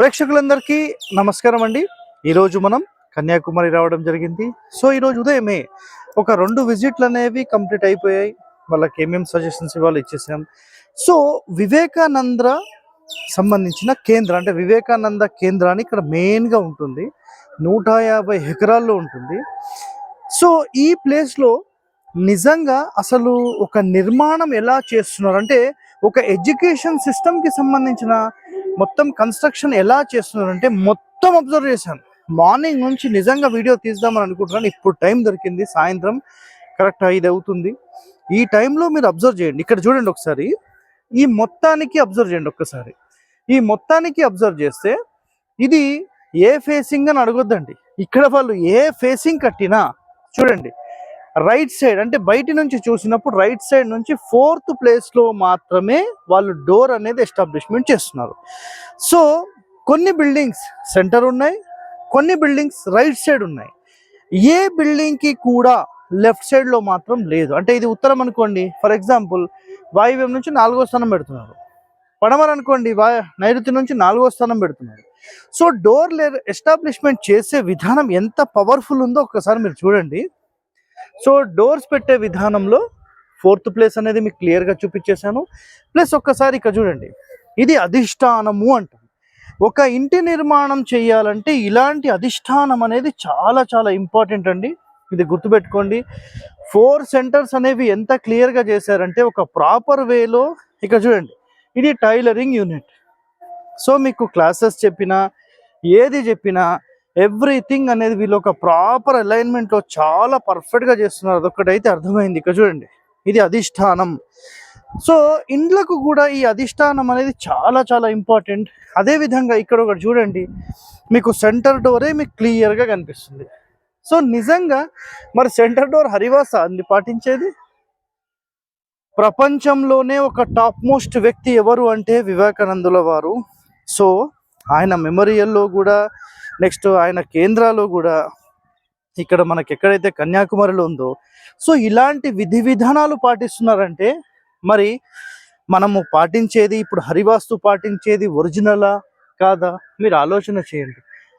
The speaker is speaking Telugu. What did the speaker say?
ప్రేక్షకులందరికీ నమస్కారం అండి. ఈరోజు మనం కన్యాకుమారి రావడం జరిగింది. సో ఈరోజు ఉదయమే ఒక 2 విజిట్లు అనేవి కంప్లీట్ అయిపోయాయి. వాళ్ళకి ఏమేమి సజెషన్స్ ఇవ్వాలో ఇచ్చేసాం. సో వివేకానంద సంబంధించిన కేంద్రం అంటే వివేకానంద కేంద్రాన్ని ఇక్కడ మెయిన్గా ఉంటుంది. 150 ఎకరాల్లో ఉంటుంది. సో ఈ ప్లేస్లో నిజంగా అసలు ఒక నిర్మాణం ఎలా చేస్తున్నారు అంటే ఒక ఎడ్యుకేషన్ సిస్టమ్కి సంబంధించిన మొత్తం కన్స్ట్రక్షన్ ఎలా చేస్తున్నారంటే మొత్తం అబ్జర్వ్ చేశాను. మార్నింగ్ నుంచి నిజంగా వీడియో తీద్దామని అనుకుంటున్నాను. ఇప్పుడు టైం దొరికింది, సాయంత్రం కరెక్ట్ 5 అవుతుంది. ఈ టైంలో మీరు అబ్జర్వ్ చేయండి. ఇక్కడ చూడండి ఒకసారి, ఈ మొత్తానికి అబ్జర్వ్ చేయండి ఒక్కసారి. ఈ మొత్తానికి అబ్జర్వ్ చేస్తే ఇది ఏ ఫేసింగ్ అని అడగొద్దండి. ఇక్కడ వాళ్ళు ఏ ఫేసింగ్ కట్టినా చూడండి, రైట్ సైడ్ అంటే బయట నుంచి చూసినప్పుడు రైట్ సైడ్ నుంచి 4th ప్లేస్లో మాత్రమే వాళ్ళు డోర్ అనేది ఎస్టాబ్లిష్మెంట్ చేస్తున్నారు. సో కొన్ని బిల్డింగ్స్ సెంటర్ ఉన్నాయి, కొన్ని బిల్డింగ్స్ రైట్ సైడ్ ఉన్నాయి. ఏ బిల్డింగ్కి కూడా లెఫ్ట్ సైడ్లో మాత్రం లేదు. అంటే ఇది ఉత్తరం అనుకోండి, ఫర్ ఎగ్జాంపుల్ వాయువ్యం నుంచి 4వ స్థానం పెడుతున్నారు. పడమర అనుకోండి, నైరుతి నుంచి 4వ స్థానం పెడుతున్నారు. సో డోర్ ఎస్టాబ్లిష్మెంట్ చేసే విధానం ఎంత పవర్ఫుల్ ఉందో ఒక్కసారి మీరు చూడండి. సో డోర్స్ పెట్టే విధానంలో 4th ప్లేస్ అనేది మీకు క్లియర్గా చూపించేశాను. ప్లస్ ఒక్కసారి ఇక్కడ చూడండి, ఇది అధిష్టానము అంటాం. ఒక ఇంటి నిర్మాణం చేయాలంటే ఇలాంటి అధిష్టానం అనేది చాలా చాలా ఇంపార్టెంట్ అండి. ఇది గుర్తుపెట్టుకోండి. 4 సెంటర్స్ అనేవి ఎంత క్లియర్గా చేశారంటే ఒక ప్రాపర్ వేలో. ఇక్కడ చూడండి, ఇది టైలరింగ్ యూనిట్. సో మీకు క్లాసెస్ చెప్పినా ఏది చెప్పినా ఎవ్రీథింగ్ అనేది వీళ్ళు ఒక ప్రాపర్ అలైన్మెంట్లో చాలా పర్ఫెక్ట్గా చేస్తున్నారు. అదొక్కటైతే అర్థమైంది. ఇక్కడ చూడండి, ఇది అధిష్టానం. సో ఇండ్లకు కూడా ఈ అధిష్టానం అనేది చాలా చాలా ఇంపార్టెంట్. అదేవిధంగా ఇక్కడ ఒకటి చూడండి, మీకు సెంటర్ డోరే మీకు క్లియర్గా కనిపిస్తుంది. సో నిజంగా మరి సెంటర్ డోర్ హరివాస అంది పాటించేది. ప్రపంచంలోనే ఒక టాప్ మోస్ట్ వ్యక్తి ఎవరు అంటే వివేకానందుల వారు. సో ఆయన మెమోరియల్లో కూడా, నెక్స్ట్ ఆయన కేంద్రాలు కూడా ఇక్కడ మనకి ఎక్కడైతే కన్యాకుమారిలో ఉందో, సో ఇలాంటి విధి విధానాలు పాటిస్తున్నారంటే మరి మనము పాటించేది ఇప్పుడు హరివాస్తు పాటించేది ఒరిజినలా కాదా మీరు ఆలోచన చేయండి.